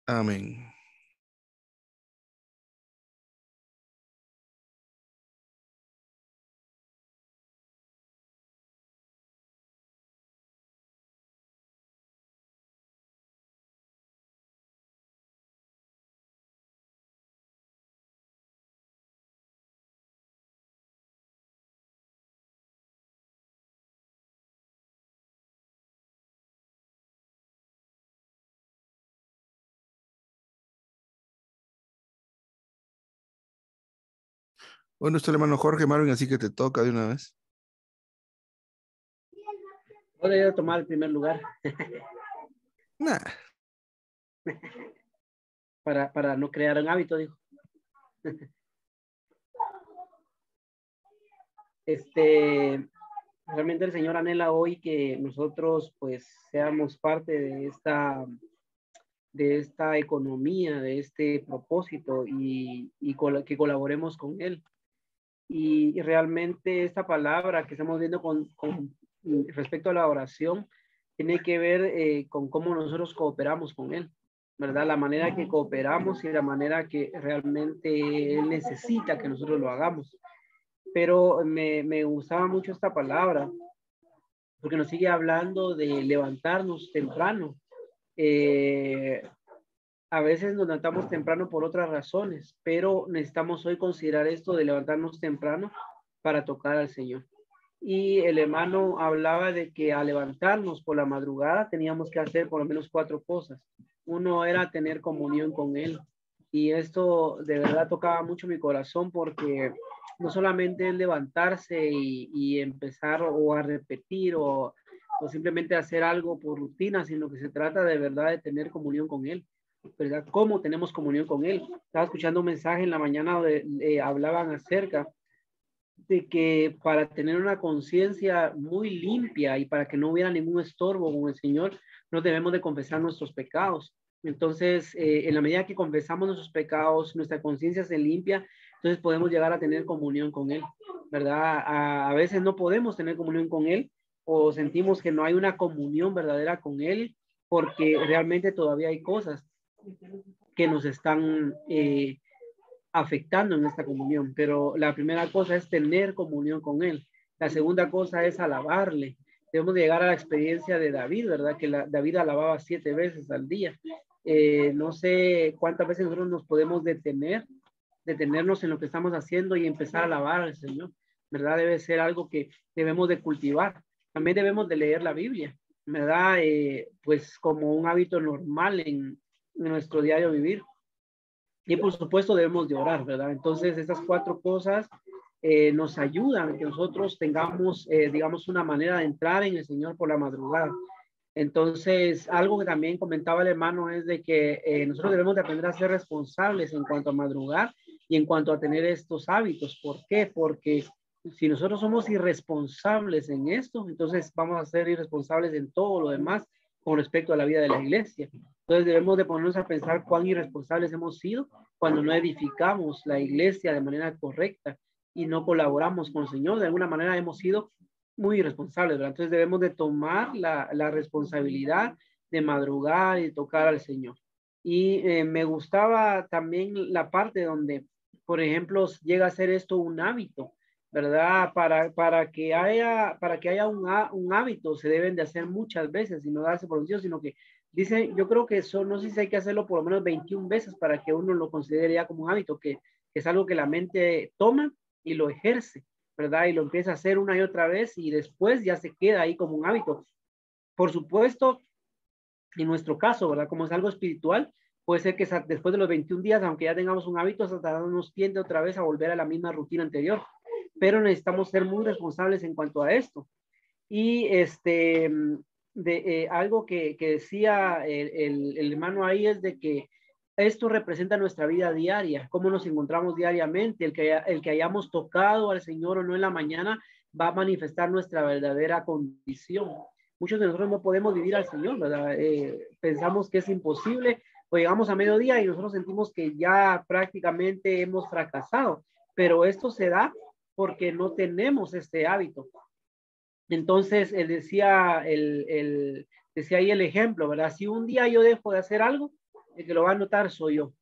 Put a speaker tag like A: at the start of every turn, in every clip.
A: Amén. Bueno, está el hermano Jorge Marvin, así que te toca de una vez.
B: Voy a ir a tomar el primer lugar
A: Nah.
B: para no crear un hábito, dijo. Realmente el Señor anhela hoy que nosotros pues seamos parte de esta economía, de este propósito y que colaboremos con Él. Y realmente esta palabra que estamos viendo con respecto a la oración tiene que ver con cómo nosotros cooperamos con Él, ¿verdad? La manera que cooperamos y la manera que realmente Él necesita que nosotros lo hagamos. Pero me gustaba mucho esta palabra porque nos sigue hablando de levantarnos temprano. Eh, a veces nos levantamos temprano por otras razones, pero necesitamos hoy considerar esto de levantarnos temprano para tocar al Señor. Y el hermano hablaba de que al levantarnos por la madrugada teníamos que hacer por lo menos 4 cosas. Uno era tener comunión con Él. Y esto de verdad tocaba mucho mi corazón porque no solamente es levantarse y empezar o a repetir o simplemente hacer algo por rutina, sino que se trata de verdad de tener comunión con Él. ¿Verdad? ¿Cómo tenemos comunión con Él? Estaba escuchando un mensaje en la mañana donde hablaban acerca de que para tener una conciencia muy limpia y para que no hubiera ningún estorbo con el Señor, no debemos de confesar nuestros pecados. Entonces, en la medida que confesamos nuestros pecados, nuestra conciencia se limpia, entonces podemos llegar a tener comunión con Él, ¿verdad? A veces no podemos tener comunión con Él o sentimos que no hay una comunión verdadera con Él porque realmente todavía hay cosas que nos están afectando en esta comunión, pero la primera cosa es tener comunión con Él. La segunda cosa es alabarle. Debemos llegar a la experiencia de David, ¿verdad? Que David alababa 7 veces al día. No sé cuántas veces nosotros nos podemos detenernos en lo que estamos haciendo y empezar a alabar al Señor, ¿verdad? Debe ser algo que debemos de cultivar. También debemos de leer la Biblia, ¿verdad? Pues como un hábito normal en nuestro diario vivir. Y por supuesto debemos de orar, ¿verdad? Entonces estas 4 cosas nos ayudan a que nosotros tengamos, digamos, una manera de entrar en el Señor por la madrugada. Entonces, algo que también comentaba el hermano es de que nosotros debemos de aprender a ser responsables en cuanto a madrugar y en cuanto a tener estos hábitos. ¿Por qué? Porque si nosotros somos irresponsables en esto, entonces vamos a ser irresponsables en todo lo demás con respecto a la vida de la iglesia. Entonces debemos de ponernos a pensar cuán irresponsables hemos sido cuando no edificamos la iglesia de manera correcta y no colaboramos con el Señor. De alguna manera hemos sido muy irresponsables, ¿verdad? Entonces debemos de tomar la responsabilidad de madrugar y tocar al Señor. Y me gustaba también la parte donde, por ejemplo, llega a ser esto un hábito, ¿verdad? Para que haya un hábito se deben de hacer muchas veces y no darse por vencido, sino que dice, yo creo que eso, no sé si hay que hacerlo por lo menos 21 veces para que uno lo considere ya como un hábito, que es algo que la mente toma y lo ejerce, ¿verdad? Y lo empieza a hacer una y otra vez y después ya se queda ahí como un hábito. Por supuesto, en nuestro caso, ¿verdad? Como es algo espiritual, puede ser que después de los 21 días, aunque ya tengamos un hábito, Satanás nos tiende otra vez a volver a la misma rutina anterior. Pero necesitamos ser muy responsables en cuanto a esto. Y algo que decía el hermano ahí es de que esto representa nuestra vida diaria, cómo nos encontramos diariamente, el que hayamos tocado al Señor o no en la mañana va a manifestar nuestra verdadera condición. Muchos de nosotros no podemos vivir al Señor, ¿verdad? Pensamos que es imposible o llegamos a mediodía y nosotros sentimos que ya prácticamente hemos fracasado, pero esto se da porque no tenemos este hábito. Entonces, decía ahí el ejemplo, ¿verdad? Si un día yo dejo de hacer algo, el que lo va a notar soy yo.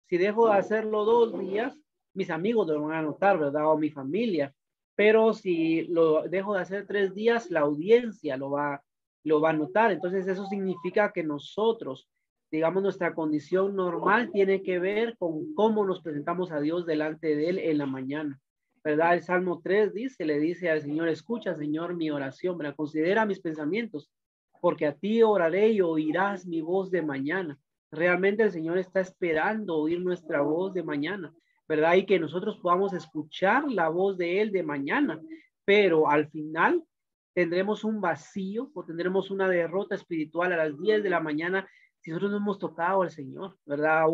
B: Si dejo de hacerlo 2 días, mis amigos lo van a notar, ¿verdad? O mi familia. Pero si lo dejo de hacer 3 días, la audiencia lo va a notar. Entonces eso significa que nosotros, digamos, nuestra condición normal tiene que ver con cómo nos presentamos a Dios delante de Él en la mañana, ¿verdad? El Salmo 3 dice, le dice al Señor, escucha, Señor, mi oración, ¿verdad? Considera mis pensamientos, porque a ti oraré y oirás mi voz de mañana. Realmente el Señor está esperando oír nuestra voz de mañana, ¿verdad? Y que nosotros podamos escuchar la voz de Él de mañana, pero al final tendremos un vacío o tendremos una derrota espiritual a las 10 de la mañana si nosotros no hemos tocado al Señor, ¿verdad?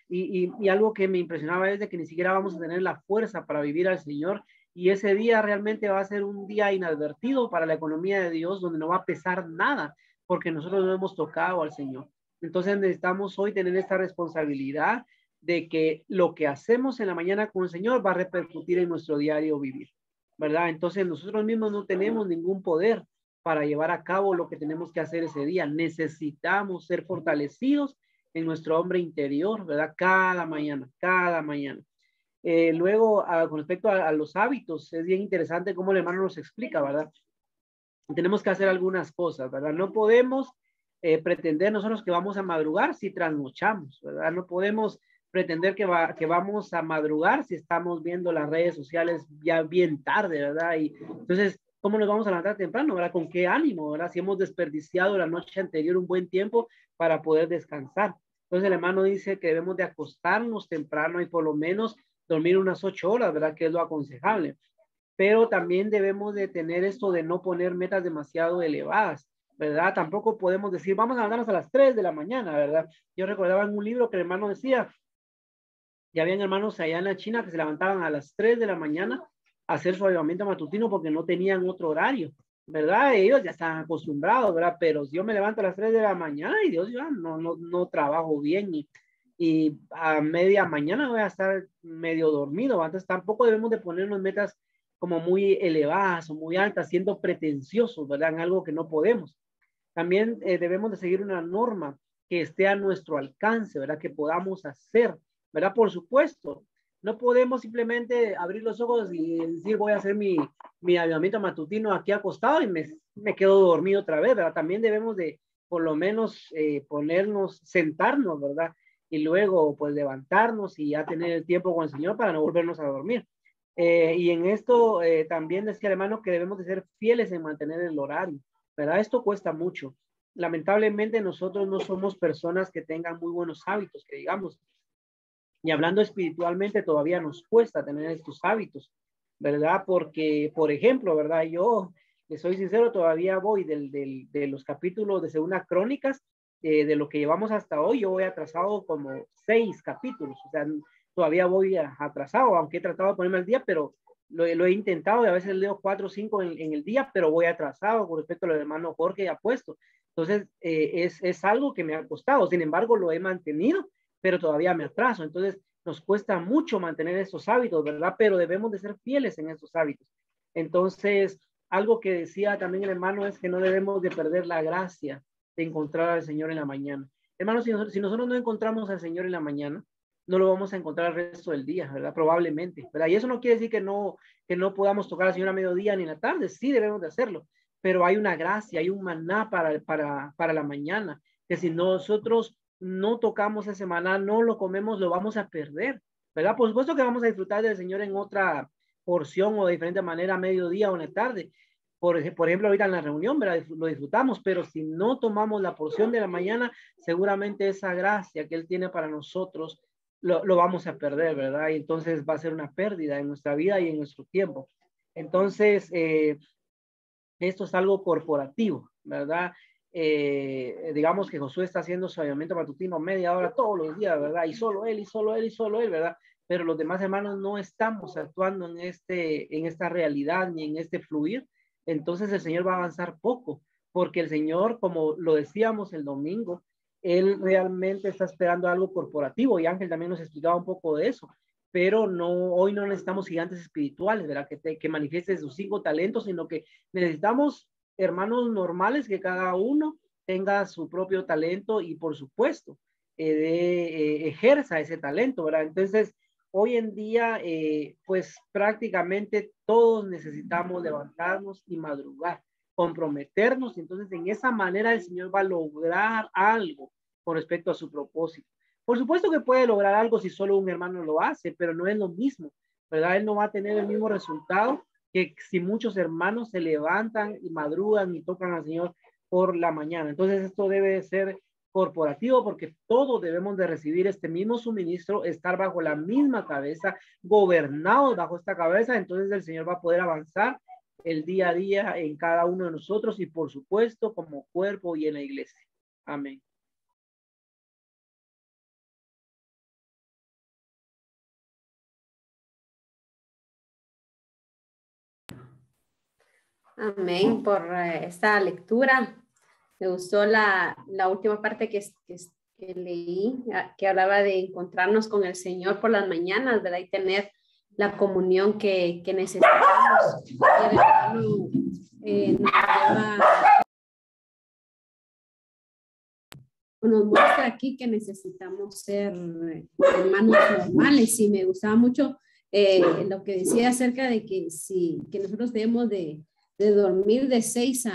B: Y algo que me impresionaba es de que ni siquiera vamos a tener la fuerza para vivir al Señor, y ese día realmente va a ser un día inadvertido para la economía de Dios, donde no va a pesar nada, porque nosotros no hemos tocado al Señor. Entonces necesitamos hoy tener esta responsabilidad de que lo que hacemos en la mañana con el Señor va a repercutir en nuestro diario vivir, ¿verdad? Entonces nosotros mismos no tenemos ningún poder para llevar a cabo lo que tenemos que hacer ese día. Necesitamos ser fortalecidos en nuestro hombre interior, ¿verdad? Cada mañana, cada mañana. Luego, con respecto a los hábitos, es bien interesante cómo el hermano nos explica, ¿verdad? Tenemos que hacer algunas cosas, ¿verdad? No podemos pretender nosotros que vamos a madrugar si trasnochamos, ¿verdad? No podemos pretender que vamos a madrugar si estamos viendo las redes sociales ya bien tarde, ¿verdad? Y entonces, ¿cómo nos vamos a levantar temprano, verdad? ¿Con qué ánimo, verdad? Si hemos desperdiciado la noche anterior un buen tiempo para poder descansar. Entonces, el hermano dice que debemos de acostarnos temprano y por lo menos dormir unas 8 horas, ¿verdad? Que es lo aconsejable. Pero también debemos de tener esto de no poner metas demasiado elevadas, ¿verdad? Tampoco podemos decir, vamos a levantarnos a las 3 de la mañana, ¿verdad? Yo recordaba en un libro que el hermano decía, ya habían hermanos allá en la China que se levantaban a las 3 de la mañana a hacer su avivamiento matutino porque no tenían otro horario, ¿verdad? Ellos ya están acostumbrados, ¿verdad? Pero si yo me levanto a las 3 de la mañana y Dios, yo no trabajo bien y a media mañana voy a estar medio dormido. Entonces tampoco debemos de ponernos metas como muy elevadas o muy altas, siendo pretenciosos, ¿verdad? En algo que no podemos. También debemos de seguir una norma que esté a nuestro alcance, ¿verdad? Que podamos hacer, ¿verdad? Por supuesto, no podemos simplemente abrir los ojos y decir voy a hacer mi avivamiento matutino aquí acostado y me quedo dormido otra vez, ¿verdad? También debemos de por lo menos ponernos, sentarnos, ¿verdad? Y luego pues levantarnos y ya tener el tiempo con el Señor para no volvernos a dormir. Y en esto también decía hermano que debemos de ser fieles en mantener el horario, ¿verdad? Esto cuesta mucho. Lamentablemente nosotros no somos personas que tengan muy buenos hábitos, que digamos, y hablando espiritualmente todavía nos cuesta tener estos hábitos, ¿verdad? Porque, por ejemplo, ¿verdad? Yo, le soy sincero, todavía voy de los capítulos de Segunda Crónicas, de lo que llevamos hasta hoy, yo voy atrasado como 6 capítulos, o sea, todavía voy atrasado, aunque he tratado de ponerme al día, pero lo he intentado y a veces leo 4 o 5 en el día, pero voy atrasado con respecto al hermano Jorge ha puesto. Entonces, es algo que me ha costado, sin embargo, lo he mantenido, pero todavía me atraso. Entonces, nos cuesta mucho mantener estos hábitos, ¿verdad? Pero debemos de ser fieles en estos hábitos. Entonces, algo que decía también el hermano es que no debemos de perder la gracia de encontrar al Señor en la mañana. Hermanos, si nosotros no encontramos al Señor en la mañana, no lo vamos a encontrar el resto del día, ¿verdad? Probablemente, ¿verdad? Y eso no quiere decir que no podamos tocar al Señor a mediodía ni en la tarde, sí debemos de hacerlo, pero hay una gracia, hay un maná para la mañana, que si nosotros no tocamos ese maná, no lo comemos, lo vamos a perder, ¿verdad? Por supuesto que vamos a disfrutar del Señor en otra porción o de diferente manera a mediodía o en la tarde. Por ejemplo, ahorita en la reunión, ¿verdad? Lo disfrutamos, pero si no tomamos la porción de la mañana, seguramente esa gracia que Él tiene para nosotros lo vamos a perder, ¿verdad? Y entonces va a ser una pérdida en nuestra vida y en nuestro tiempo. Entonces, esto es algo corporativo, ¿verdad? Digamos que Josué está haciendo su avivamiento matutino media hora todos los días, ¿verdad? Y solo él, y solo él, y solo él, ¿verdad? Pero los demás hermanos no estamos actuando en esta realidad ni en este fluir. Entonces el Señor va a avanzar poco, porque el Señor, como lo decíamos el domingo, Él realmente está esperando algo corporativo, y Ángel también nos explicaba un poco de eso, pero no, hoy no necesitamos gigantes espirituales, ¿verdad? Que manifiesten sus 5 talentos, sino que necesitamos hermanos normales que cada uno tenga su propio talento y por supuesto, ejerza ese talento, ¿verdad? Entonces, hoy en día, pues prácticamente todos necesitamos levantarnos y madrugar, comprometernos. Entonces, en esa manera el Señor va a lograr algo con respecto a su propósito. Por supuesto que puede lograr algo si solo un hermano lo hace, pero no es lo mismo, ¿verdad? Él no va a tener el mismo resultado que si muchos hermanos se levantan y madrugan y tocan al Señor por la mañana. Entonces, esto debe ser corporativo, porque todos debemos de recibir este mismo suministro, estar bajo la misma cabeza, gobernados bajo esta cabeza. Entonces el Señor va a poder avanzar el día a día en cada uno de nosotros y por supuesto como cuerpo y en la iglesia. Amén.
C: Amén por esta lectura. Me gustó la última parte que leí, que hablaba de encontrarnos con el Señor por las mañanas, ¿verdad? Y tener la comunión que necesitamos. Y el hermano nos muestra aquí que necesitamos ser hermanos normales, y me gustaba mucho lo que decía acerca de que nosotros debemos de dormir de 6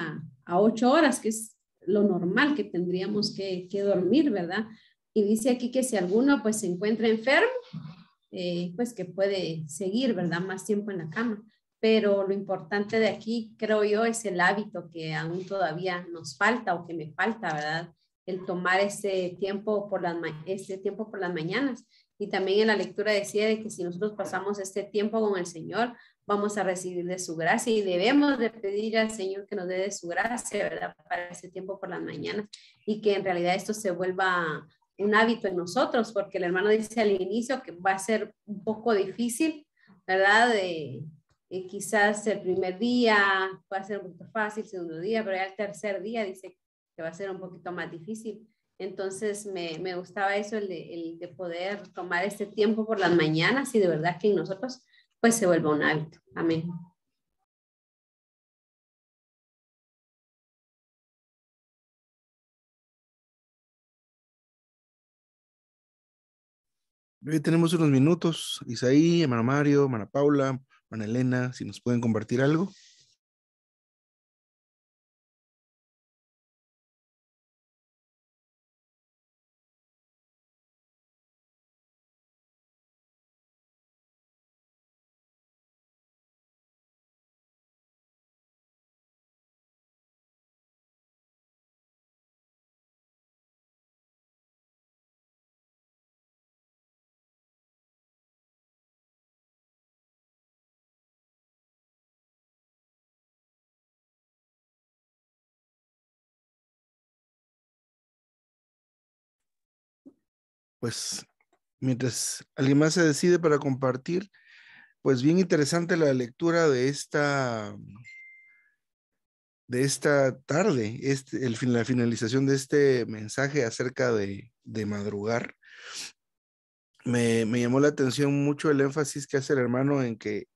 C: a 8 horas, que es lo normal que tendríamos que dormir, ¿verdad? Y dice aquí que si alguno pues se encuentra enfermo, pues que puede seguir, ¿verdad? Más tiempo en la cama. Pero lo importante de aquí, creo yo, es el hábito que aún todavía nos falta o que me falta, ¿verdad? El tomar ese tiempo por las mañanas. Y también en la lectura decía de que si nosotros pasamos este tiempo con el Señor, vamos a recibir de su gracia, y debemos de pedir al Señor que nos dé de su gracia, ¿verdad? Para ese tiempo por las mañanas, y que en realidad esto se vuelva un hábito en nosotros, porque el hermano dice al inicio que va a ser un poco difícil, ¿verdad? Quizás el primer día va a ser un poquito fácil, el segundo día, pero ya el tercer día dice que va a ser un poquito más difícil. Entonces me gustaba eso, el de poder tomar este tiempo por las mañanas, y de verdad que en nosotros pues se vuelva un hábito. Amén.
A: Hoy tenemos unos minutos. Isaí, hermano Mario, hermana Paula, hermana Elena, si nos pueden compartir algo. Pues mientras alguien más se decide para compartir, pues bien interesante la lectura de esta tarde, la finalización de este mensaje acerca de madrugar. Me llamó la atención mucho el énfasis que hace el hermano en que,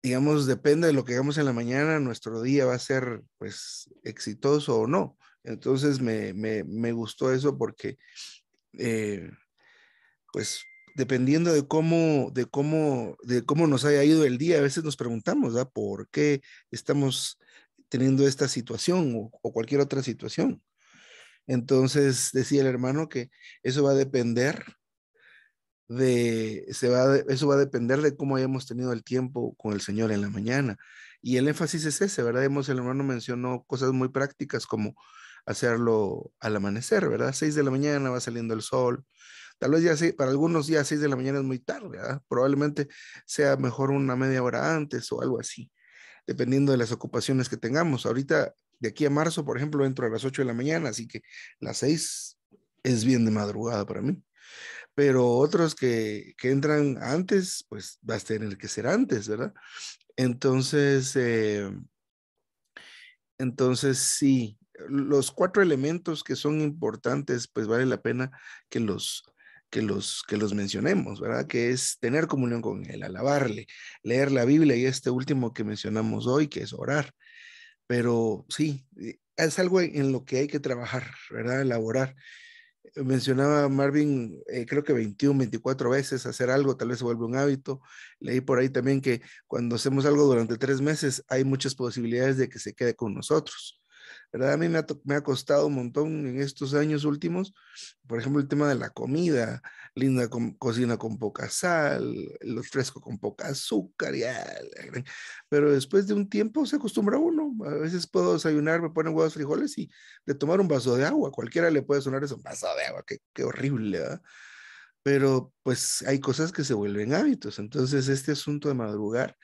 A: digamos, depende de lo que hagamos en la mañana, nuestro día va a ser, pues, exitoso o no. Entonces me gustó eso porque, pues, dependiendo de cómo nos haya ido el día, a veces nos preguntamos, ¿verdad? ¿Por qué estamos teniendo esta situación o cualquier otra situación? Entonces decía el hermano que eso va a depender eso va a depender de cómo hayamos tenido el tiempo con el Señor en la mañana. Y el énfasis es ese, ¿verdad? El hermano mencionó cosas muy prácticas como hacerlo al amanecer, ¿verdad? 6 de la mañana va saliendo el sol. Tal vez ya para algunos ya 6 de la mañana es muy tarde, ¿verdad? Probablemente sea mejor una media hora antes o algo así, dependiendo de las ocupaciones que tengamos. Ahorita, de aquí a marzo, por ejemplo, entro a las 8 de la mañana, así que las 6 es bien de madrugada para mí. Pero otros que entran antes, pues vas a tener que ser antes, ¿verdad? Entonces sí, los 4 elementos que son importantes, pues vale la pena que los mencionemos, ¿verdad? Que es tener comunión con Él, alabarle, leer la Biblia y este último que mencionamos hoy, que es orar. Pero sí, es algo en lo que hay que trabajar, ¿verdad? Elaborar. Mencionaba Marvin, creo que 21, 24 veces hacer algo, tal vez se vuelve un hábito. Leí por ahí también que cuando hacemos algo durante 3 meses, hay muchas posibilidades de que se quede con nosotros. ¿Verdad? A mí me ha costado un montón en estos años últimos, por ejemplo, el tema de la comida, linda cocina con poca sal, los frescos con poca azúcar, pero después de un tiempo se acostumbra uno. A veces puedo desayunar, me ponen huevos, frijoles y de tomar un vaso de agua. Cualquiera le puede sonar eso, un vaso de agua, qué horrible, ¿verdad? Pero pues hay cosas que se vuelven hábitos. Entonces, este asunto de madrugar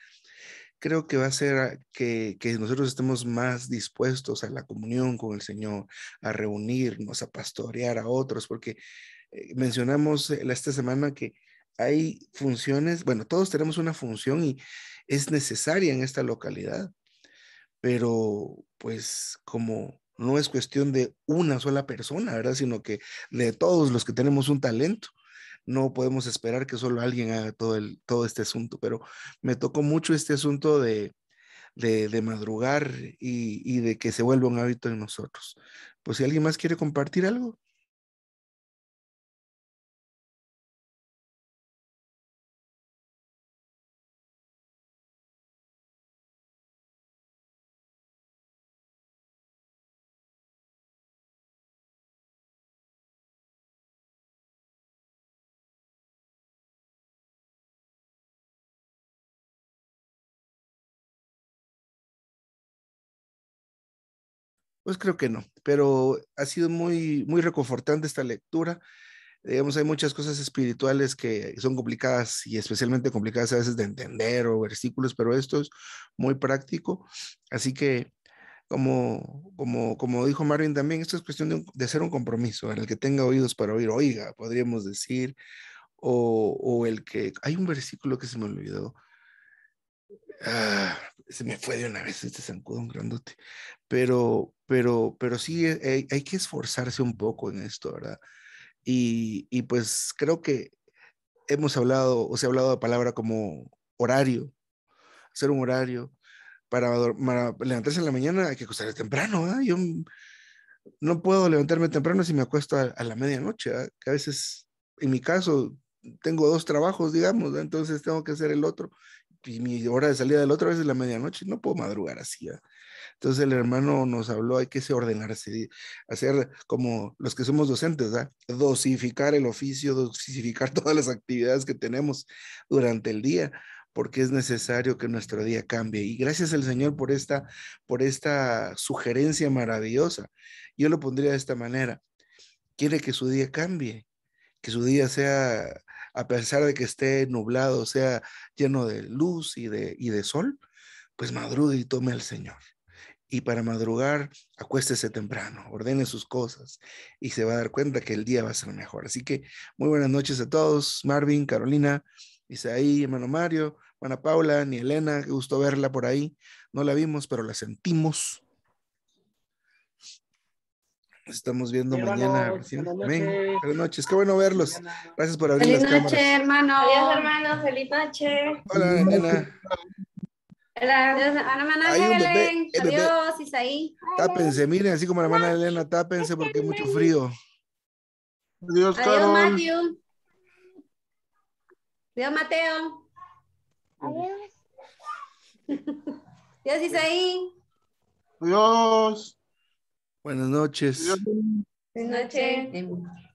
A: creo que va a ser que nosotros estemos más dispuestos a la comunión con el Señor, a reunirnos, a pastorear a otros, porque mencionamos esta semana que hay funciones, bueno, todos tenemos una función y es necesaria en esta localidad, pero pues como no es cuestión de una sola persona, ¿verdad? Sino que de todos los que tenemos un talento, no podemos esperar que solo alguien haga todo este asunto, pero me tocó mucho este asunto de madrugar y de que se vuelva un hábito en nosotros. Pues si alguien más quiere compartir algo. Pues creo que no, pero ha sido muy, muy reconfortante esta lectura. Digamos, hay muchas cosas espirituales que son complicadas y especialmente complicadas a veces de entender o versículos, pero esto es muy práctico. Así que, como dijo Marvin también, esto es cuestión de hacer un compromiso en el que tenga oídos para oír, oiga, podríamos decir, o el que, hay un versículo que se me olvidó. Se me fue de una vez este zancudón grandote, pero sí hay que esforzarse un poco en esto, ¿verdad? Y pues creo que hemos hablado, o se ha hablado de palabra como horario, hacer un horario para levantarse en la mañana. Hay que acostarse temprano, ¿verdad? Yo no puedo levantarme temprano si me acuesto a la medianoche, ¿verdad? Que a veces, en mi caso, tengo 2 trabajos, digamos, ¿verdad? Entonces tengo que hacer el otro. Y mi hora de salida del otro a veces es la medianoche, no puedo madrugar así, ¿verdad? Entonces el hermano nos habló, hay que ordenarse, hacer como los que somos docentes, ¿verdad? Dosificar el oficio, dosificar todas las actividades que tenemos durante el día, porque es necesario que nuestro día cambie. Y gracias al Señor por esta sugerencia maravillosa. Yo lo pondría de esta manera. Quiere que su día cambie, que su día sea, a pesar de que esté nublado, sea lleno de luz y de sol, pues madrugue y tome al Señor. Y para madrugar, acuéstese temprano, ordene sus cosas y se va a dar cuenta que el día va a ser mejor. Así que muy buenas noches a todos, Marvin, Carolina, Isaí, hermano Mario, hermana Paula, ni Elena, qué gusto verla por ahí. No la vimos, pero la sentimos. Nos estamos viendo mañana
B: Hermanos,
A: recién.
B: buenas
A: Amén.
B: noches.
A: Buenas noches, qué bueno verlos.
B: Mañana.
A: Gracias por abrir
C: Feliz
A: las
C: noche,
A: cámaras.
C: hermano.
D: Adiós, hermanos. Feliz noche.
A: Hola, nena.
D: Hola.
C: Adiós, hermana
A: Hay un bebé,
C: Helen.
A: bebé.
C: Adiós, Isaí.
A: Tápense, miren, así como la hermana Elena, tápense porque hay mucho frío.
E: Adiós,
C: Adiós,
E: Carol.
C: Matthew. Adiós, Mateo.
D: Adiós.
C: Adiós, Isaí.
E: Adiós.
A: Buenas noches.
E: Adiós.
D: Buenas noches.
C: Noche.